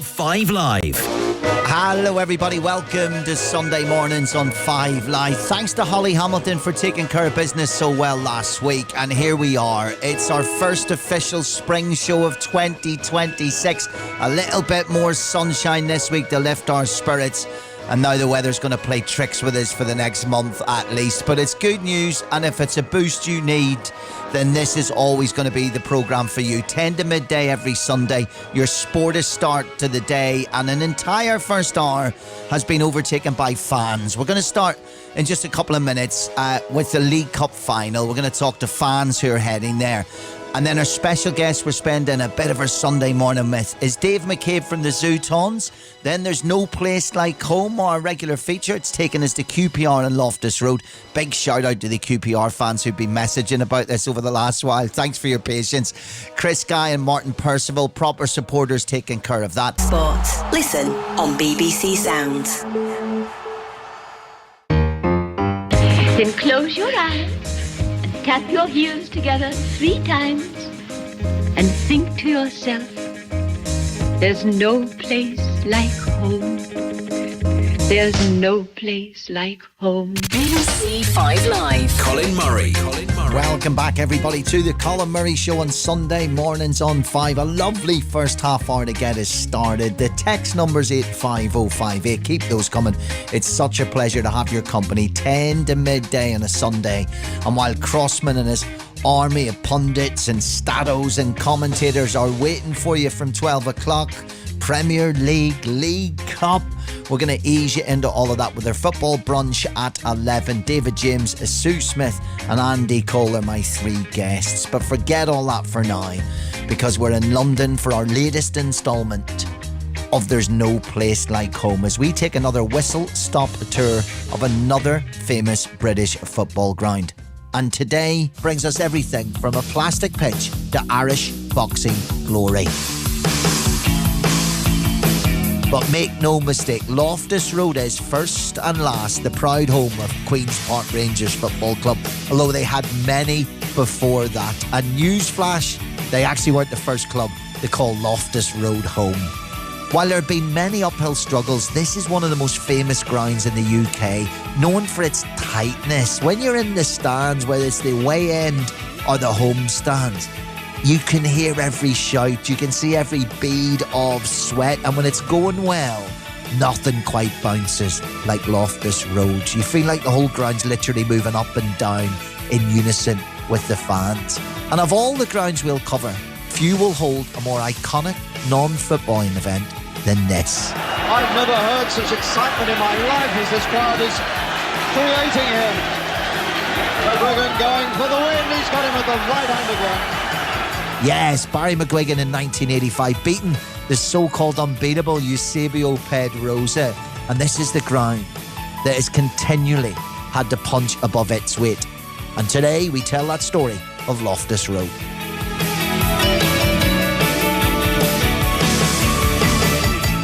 5 Live. Hello everybody, welcome to Sunday mornings on 5 Live. Thanks to Holly Hamilton for taking care of business so well last week, and here we are. It's our first official spring show of 2026. A little bit more sunshine this week to lift our spirits, and now the weather's going to play tricks with us for the next month at least. But it's good news, and if it's a boost you need, then this is always going to be the programme for you. 10 to midday every Sunday, your sportive start to the day, and an entire first hour has been overtaken by fans. We're going to start in just a couple of minutes with the League Cup final. We're going to talk to fans who are heading there. And then our special guest we're spending a bit of our Sunday morning with is Dave McCabe from the Zootons. Then there's No Place Like Home, our regular feature. It's taken us to QPR and Loftus Road. Big shout out to the QPR fans who've been messaging about this over the last while. Thanks for your patience. Chris Guy and Martin Percival, proper supporters, taking care of that. Sports. Listen on BBC Sounds. Then close your eyes. Tap your heels together 3 times and think to yourself, there's no place like home. There's no place like home. BBC 5 Live. Colin Murray. Welcome back everybody to the Colin Murray Show on Sunday mornings on 5. A lovely first half hour to get us started. The text number's 85058. Keep those coming. It's such a pleasure to have your company 10 to midday on a Sunday. And while Crossman and his army of pundits and statos and commentators are waiting for you from 12 o'clock, Premier League, League Cup, we're going to ease you into all of that with our football brunch at 11. David James, Sue Smith and Andy Cole are my 3 guests. But forget all that for now, because we're in London for our latest instalment of There's No Place Like Home, as we take another whistle-stop tour of another famous British football ground. And today brings us everything from a plastic pitch to Irish boxing glory. But make no mistake, Loftus Road is first and last the proud home of Queen's Park Rangers Football Club, although they had many before that. And newsflash, they actually weren't the first club to call Loftus Road home. While there have been many uphill struggles, this is one of the most famous grounds in the UK, known for its tightness. When you're in the stands, whether it's the away end or the home stands, you can hear every shout, you can see every bead of sweat, and when it's going well, nothing quite bounces like Loftus Road. You feel like the whole ground's literally moving up and down in unison with the fans. And of all the grounds we'll cover, few will hold a more iconic non-footballing event than this. I've never heard such excitement in my life as this crowd is creating here. McGuigan going for the win. He's got him at the right hand again. Yes, Barry McGuigan in 1985, beating the so-called unbeatable Eusebio Pedrosa. And this is the ground that has continually had to punch above its weight. And today we tell that story of Loftus Road.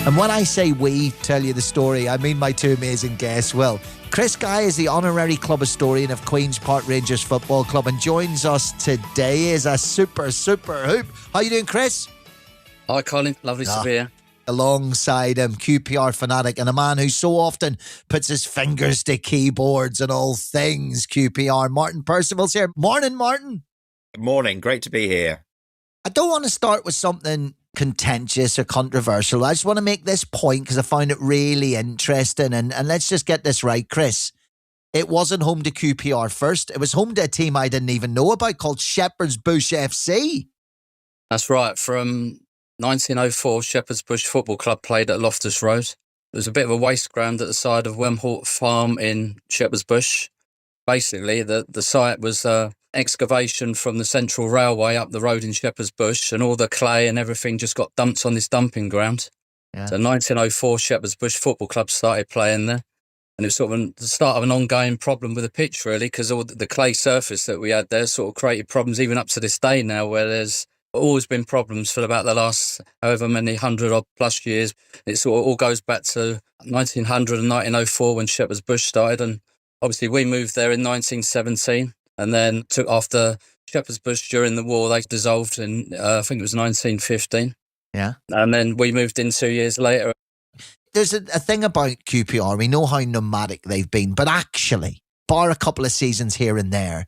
And when I say we tell you the story, I mean my 2 amazing guests. Well, Chris Guy is the honorary club historian of Queen's Park Rangers Football Club and joins us today as a super hoop. How you doing, Chris? Hi, Colin. Lovely to be here. Alongside him, QPR fanatic and a man who so often puts his fingers to keyboards and all things QPR. Martin Percival's here. Morning, Martin. Good morning. Great to be here. I don't want to start with something contentious or controversial. I just want to make this point because I find it really interesting. And let's just get this right, Chris. It wasn't home to QPR first. It was home to a team I didn't even know about called Shepherd's Bush FC. That's right. From 1904, Shepherd's Bush Football Club played at Loftus Road. There was a bit of a waste ground at the side of Wemhort Farm in Shepherd's Bush. Basically, the site was excavation from the Central Railway up the road in Shepherd's Bush, and all the clay and everything just got dumped on this dumping ground. Yeah. So 1904, Shepherd's Bush Football Club started playing there. And it was sort of the start of an ongoing problem with the pitch, really, because all the clay surface that we had there sort of created problems even up to this day now, where there's always been problems for about the last however many 100-odd plus years. It sort of all goes back to 1900 and 1904 when Shepherd's Bush started. And obviously we moved there in 1917 and then took after Shepherd's Bush during the war. They dissolved in, I think it was 1915. Yeah. And then we moved in 2 years later. There's a thing about QPR. We know how nomadic they've been, but actually, bar a couple of seasons here and there,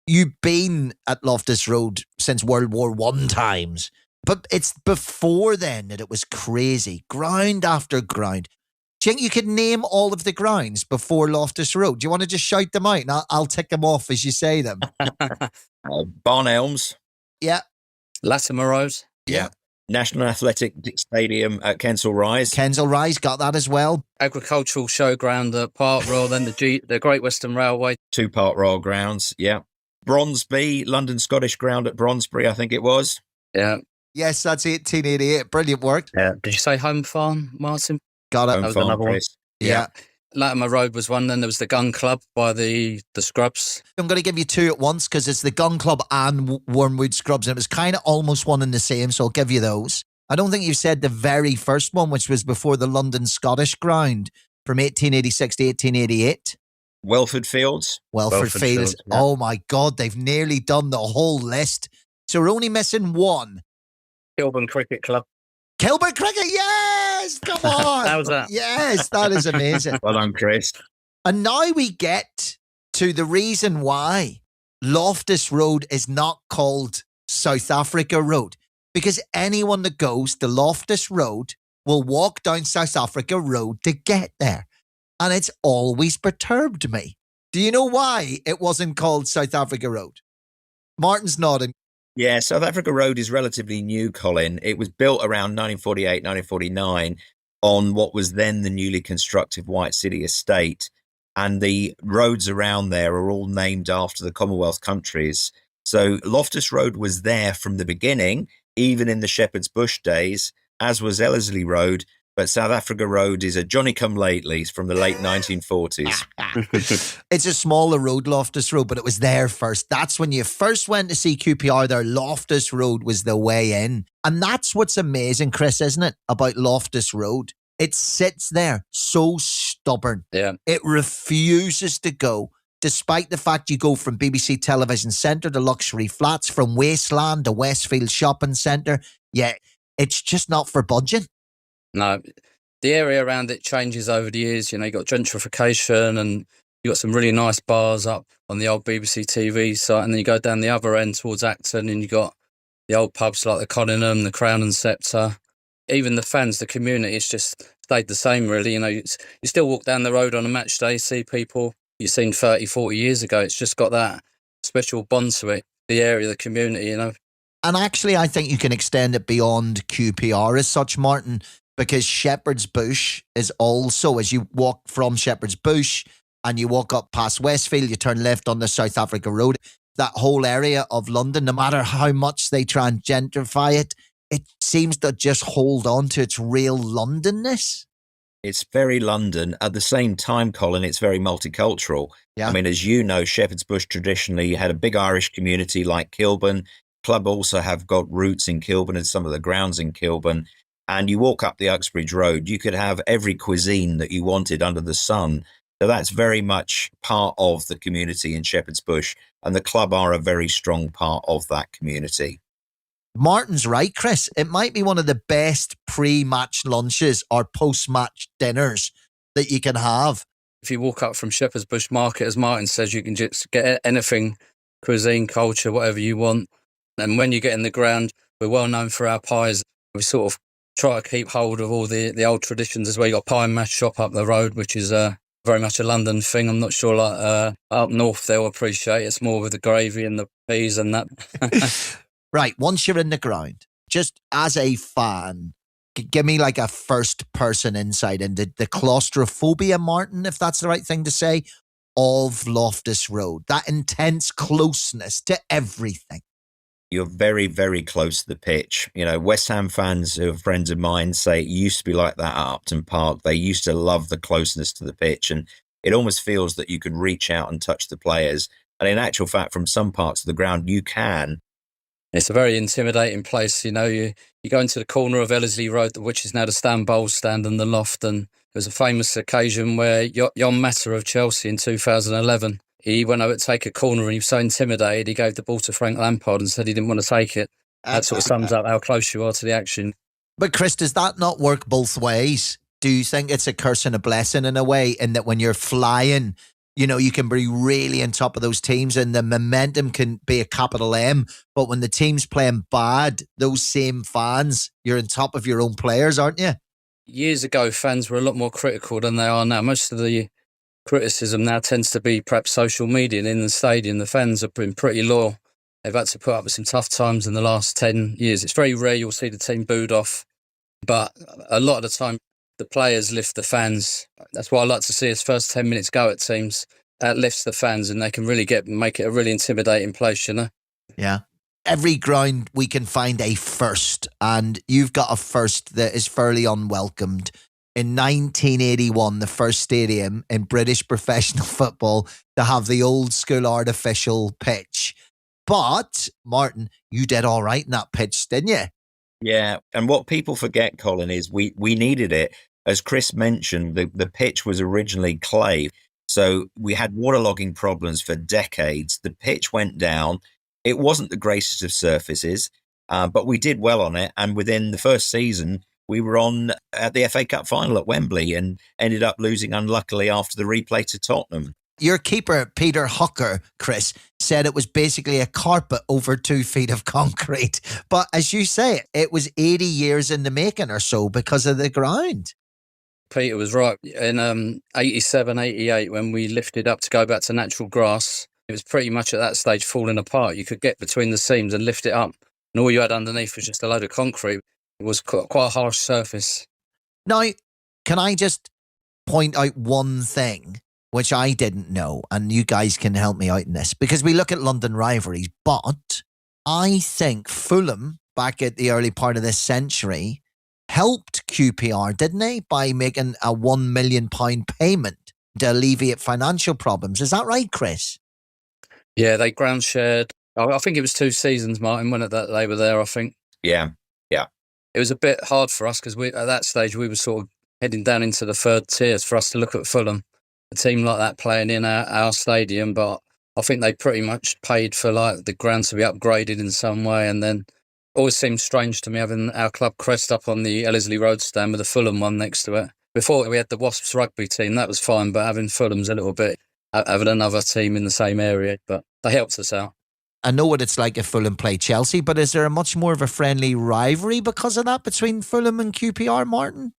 you've been at Loftus Road since World War One times. But it's before then that it was crazy. Ground after ground. Do you think you could name all of the grounds before Loftus Road? Do you want to just shout them out and I'll tick them off as you say them? Barn Elms. Yeah. Latimer Road. Yeah. National Athletic Stadium at Kensal Rise. Kensal Rise got that as well. Agricultural Showground at Park Royal, then the Great Western Railway. 2 Park Royal Grounds, yeah. Bronsby, London Scottish Ground at Bronsbury, I think it was. Yeah. Yes, that's 1888. Brilliant work. Yeah. Did you say Home Farm, Martin? Got it. Home That was Farm, another one. Chris. Yeah. Latimer Road was one. Then there was the Gun Club by the Scrubs. I'm going to give you two at once because it's the Gun Club and Wormwood Scrubs, and it was kind of almost one and the same, so I'll give you those. I don't think you've said the very first one, which was before the London Scottish Ground from 1886 to 1888. Welford Fields. Welford Fields. yeah. Oh my God, they've nearly done the whole list. So we're only missing one. Kilburn Cricket Club. Kilburn Cricket, yes! Come on! How was that? Yes, that is amazing. Well done, Chris. And now we get to the reason why Loftus Road is not called South Africa Road. Because anyone that goes to Loftus Road will walk down South Africa Road to get there. And it's always perturbed me. Do you know why it wasn't called South Africa Road? Martin's nodding. Yeah, South Africa Road is relatively new, Colin. It was built around 1948, 1949 on what was then the newly constructed White City estate. And the roads around there are all named after the Commonwealth countries. So Loftus Road was there from the beginning, even in the Shepherd's Bush days, as was Ellerslie Road. But South Africa Road is a Johnny-come-latelys from the late 1940s. It's a smaller road, Loftus Road, but it was there first. That's when you first went to see QPR there. Loftus Road was the way in. And that's what's amazing, Chris, isn't it, about Loftus Road? It sits there so stubborn. Yeah. It refuses to go, despite the fact you go from BBC Television Centre to luxury flats, from Wasteland to Westfield Shopping Centre. Yeah, it's just not for budging. No, the area around it changes over the years. You know, you got gentrification and you got some really nice bars up on the old BBC TV site. And then you go down the other end towards Acton and you got the old pubs like the Colin, the Crown and Sceptre. Even the fans, the community, it's just stayed the same, really. You know, you still walk down the road on a match day, see people you've seen 30, 40 years ago. It's just got that special bond to it, the area, the community, you know. And actually, I think you can extend it beyond QPR as such, Martin, because Shepherd's Bush is also, as you walk from Shepherd's Bush and you walk up past Westfield, you turn left on the South Africa Road, that whole area of London, no matter how much they try and gentrify it, it seems to just hold on to its real Londonness. It's very London. At the same time, Colin, it's very multicultural. Yeah. I mean, as you know, Shepherd's Bush traditionally had a big Irish community like Kilburn. Club also have got roots in Kilburn and some of the grounds in Kilburn. And you walk up the Uxbridge Road, you could have every cuisine that you wanted under the sun. So that's very much part of the community in Shepherd's Bush. And the club are a very strong part of that community. Martin's right, Chris. It might be one of the best pre-match lunches or post-match dinners that you can have. If you walk up from Shepherd's Bush Market, as Martin says, you can just get anything, cuisine, culture, whatever you want. And when you get in the ground, we're well known for our pies. We sort of try to keep hold of all the old traditions as well. You got Pie and Mash shop up the road, which is very much a London thing. I'm not sure like up north they'll appreciate it. It's more with the gravy and the peas and that. Right, once you're in the ground, just as a fan, give me like a first-person insight into the claustrophobia, Martin, if that's the right thing to say, of Loftus Road. That intense closeness to everything. You're very, very close to the pitch. You know, West Ham fans who are friends of mine say it used to be like that at Upton Park. They used to love the closeness to the pitch, and it almost feels that you could reach out and touch the players. And in actual fact, from some parts of the ground, you can. It's a very intimidating place. You know, you go into the corner of Ellerslie Road, which is now the Stan Bowles stand and the loft. And there was a famous occasion where Jon Matter of Chelsea in 2011, he went over to take a corner and he was so intimidated, he gave the ball to Frank Lampard and said he didn't want to take it. That sort of sums up how close you are to the action. But Chris, does that not work both ways? Do you think it's a curse and a blessing in a way, in that when you're flying, you know, you can be really on top of those teams and the momentum can be a capital M, but when the team's playing bad, those same fans, you're on top of your own players, aren't you? Years ago, fans were a lot more critical than they are now. Most of the criticism now tends to be perhaps social media, and in the stadium, the fans have been pretty loyal. They've had to put up with some tough times in the last 10 years. It's very rare you'll see the team booed off, but a lot of the time, the players lift the fans. That's what I like to see as first 10 minutes go at teams. That lifts the fans and they can really make it a really intimidating place, you know? Yeah. Every ground we can find a first, and you've got a first that is fairly unwelcomed. In 1981, the first stadium in British professional football to have the old school artificial pitch. But, Martin, you did all right in that pitch, didn't you? Yeah, and what people forget, Colin, is we needed it. As Chris mentioned, the pitch was originally clay, so we had waterlogging problems for decades. The pitch went down. It wasn't the greatest of surfaces, but we did well on it. And within the first season, we were on at the FA Cup final at Wembley and ended up losing unluckily after the replay to Tottenham. Your keeper, Peter Hooker, Chris, said it was basically a carpet over 2 feet of concrete. But as you say, it was 80 years in the making or so because of the ground. Peter was right. In 87, 88, when we lifted up to go back to natural grass, it was pretty much at that stage falling apart. You could get between the seams and lift it up, and all you had underneath was just a load of concrete. It was quite a harsh surface. Now, can I just point out one thing which I didn't know, and you guys can help me out in this, because we look at London rivalries, but I think Fulham, back at the early part of this century, helped QPR, didn't they, by making a £1 million payment to alleviate financial problems. Is that right, Chris? Yeah, they ground shared. I think it was 2 seasons, Martin, when that they were there, I think. Yeah. It was a bit hard for us because at that stage we were sort of heading down into the third tiers for us to look at Fulham, a team like that playing in our stadium. But I think they pretty much paid for like the ground to be upgraded in some way. And then it always seemed strange to me having our club crest up on the Ellerslie Road stand with the Fulham one next to it. Before we had the Wasps rugby team, that was fine, but having Fulham's a little bit, having another team in the same area, but they helped us out. I know what it's like if Fulham play Chelsea, but is there a much more of a friendly rivalry because of that between Fulham and QPR, Martin?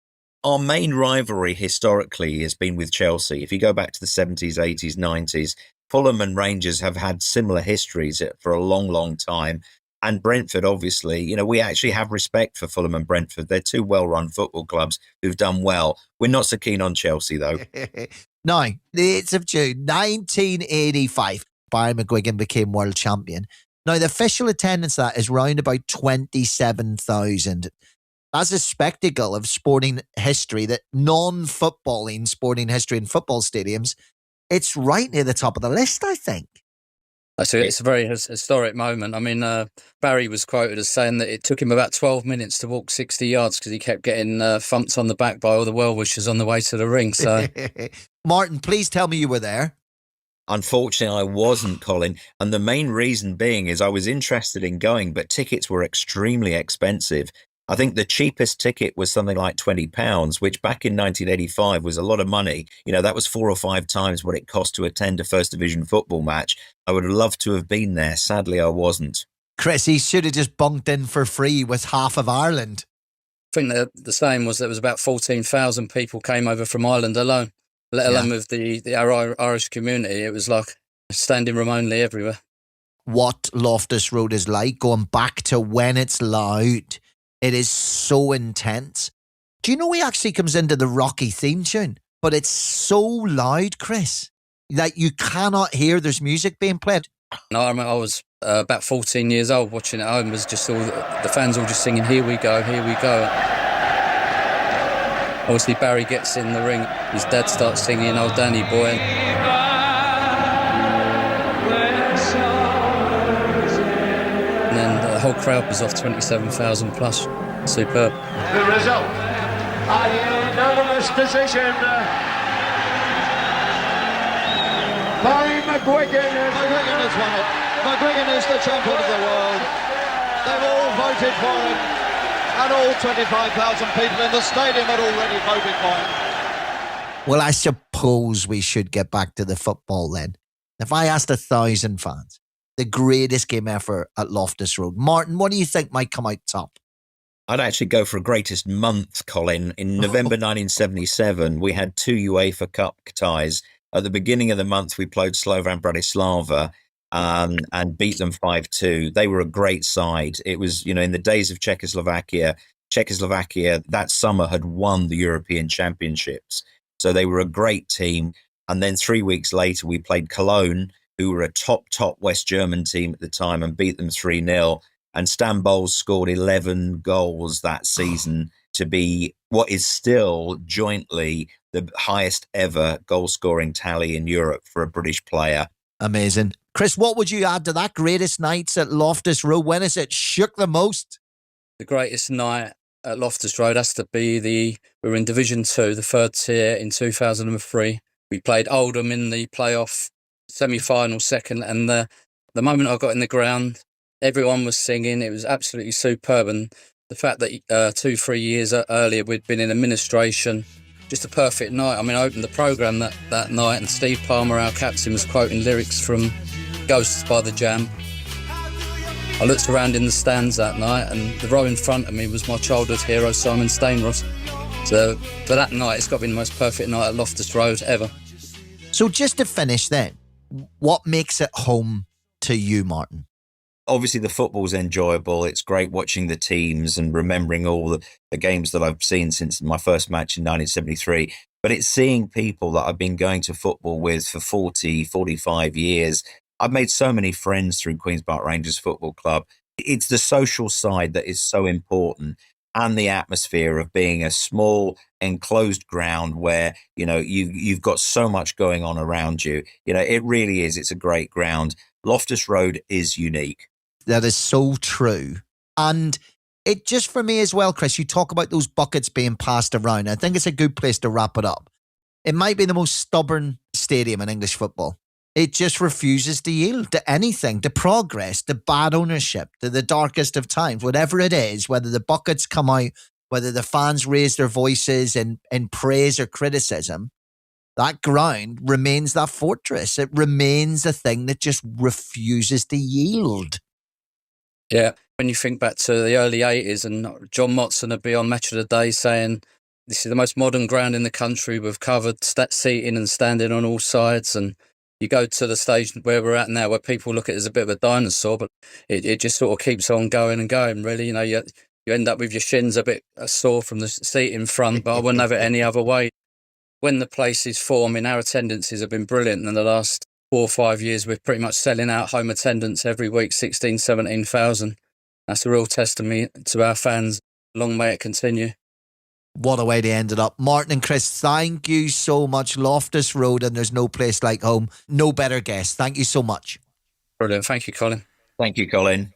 Our main rivalry historically has been with Chelsea. If you go back to the 70s, 80s, 90s, Fulham and Rangers have had similar histories for a long, long time. And Brentford, obviously, you know, we actually have respect for Fulham and Brentford. They're 2 well-run football clubs who've done well. We're not so keen on Chelsea, though. Now, the 8th of June, 1985. Bayern McGuigan became world champion. Now, the official attendance of that is round about 27,000. As a spectacle of sporting history, that non-footballing sporting history in football stadiums, it's right near the top of the list, I think. So it's a very historic moment. I mean, Barry was quoted as saying that it took him about 12 minutes to walk 60 yards because he kept getting thumped on the back by all the well-wishers on the way to the ring. So, Martin, please tell me you were there. Unfortunately, I wasn't, Colin. And the main reason being is I was interested in going, but tickets were extremely expensive. I think the cheapest ticket was something like £20, which back in 1985 was a lot of money. You know, that was 4 or 5 times what it cost to attend a First Division football match. I would have loved to have been there. Sadly, I wasn't. Chris, he should have just bunked in for free with half of Ireland. I think the same was there was about 14,000 people came over from Ireland alone, let alone with our Irish community. It was like standing room only everywhere. What Loftus Road is like, going back to when it's loud. It is so intense. Do you know he actually comes into the Rocky theme tune? But it's so loud, Chris, that you cannot hear there's music being played. No, I remember I was about 14 years old watching it at home. It was just all the fans all just singing, "Here we go, here we go." Obviously, Barry gets in the ring. His dad starts singing, "Oh, Danny boy." And then the whole crowd was off 27,000 plus. Superb. The result, a unanimous decision by McGuigan. McGuigan has won it. McGuigan is the champion of the world. They've all voted for him. and all 25,000 people in the stadium had already voted for him. Well, I suppose we should get back to the football then. If I asked 1,000 fans, the greatest game ever at Loftus Road, Martin, what do you think might come out top? I'd actually go for a greatest month, Colin. In November 1977, we had 2 UEFA Cup ties. At the beginning of the month, we played Slovan Bratislava and beat them 5-2. They were a great side. It was, in the days of Czechoslovakia that summer had won the European Championships. So they were a great team. And then 3 weeks later, we played Cologne, who were a top West German team at the time, and beat them 3-0. And Stan Bowles scored 11 goals that season to be what is still jointly the highest ever goal scoring tally in Europe for a British player. Amazing. Chris, what would you add to that greatest nights at Loftus Road? When is it shook the most? The greatest night at Loftus Road has to be we were in Division 2, the third tier in 2003. We played Oldham in the playoff semi-final second, and the moment I got in the ground, everyone was singing. It was absolutely superb. And the fact that 2-3 years earlier we'd been in administration, just a perfect night. I mean, I opened the programme that night, and Steve Palmer, our captain, was quoting lyrics from Ghosts by the Jam. I looked around in the stands that night, and the row in front of me was my childhood hero, Simon Stainross. So for that night, it's got to be the most perfect night at Loftus Road ever. So just to finish then, what makes it home to you, Martin? Obviously, the football's enjoyable. It's great watching the teams and remembering all the games that I've seen since my first match in 1973. But it's seeing people that I've been going to football with for 40, 45 years. I've made so many friends through Queen's Park Rangers Football Club. It's the social side that is so important, and the atmosphere of being a small enclosed ground where, you've got so much going on around you. It really is. It's a great ground. Loftus Road is unique. That is so true. And it just for me as well, Chris, you talk about those buckets being passed around. I think it's a good place to wrap it up. It might be the most stubborn stadium in English football. It just refuses to yield to anything, to progress, to bad ownership, to the darkest of times, whatever it is, whether the buckets come out, whether the fans raise their voices in praise or criticism, that ground remains that fortress. It remains a thing that just refuses to yield. Yeah, when you think back to the early 80s, and John Motson would be on Match of the Day saying, this is the most modern ground in the country with covered seating and standing on all sides. And you go to the stage where we're at now, where people look at it as a bit of a dinosaur, but it just sort of keeps on going and going, really. You end up with your shins a bit sore from the seat in front, but I wouldn't have it any other way. When the place is forming, our attendances have been brilliant. In the last 4 or 5 years, we're pretty much selling out home attendance every week, 16,000, 17,000. That's a real testimony to our fans. Long may it continue. What a way to end it up. Martin and Chris, thank you so much. Loftus Road, and there's no place like home. No better guest. Thank you so much. Brilliant. Thank you, Colin. Thank you, Colin.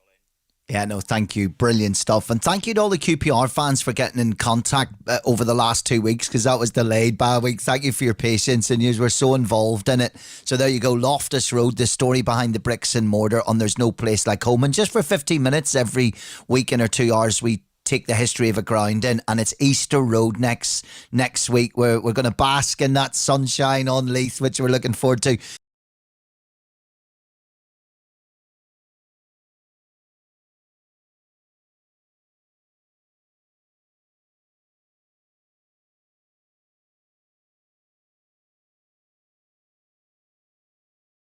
Yeah, no, thank you. Brilliant stuff. And thank you to all the QPR fans for getting in contact over the last 2 weeks, because that was delayed by a week. Thank you for your patience, and you were so involved in it. So there you go, Loftus Road, the story behind the bricks and mortar on There's No Place Like Home. And just for 15 minutes every weekend or 2 hours, we take the history of a ground in, and it's Easter Road next week. We're going to bask in that sunshine on Leith, which we're looking forward to.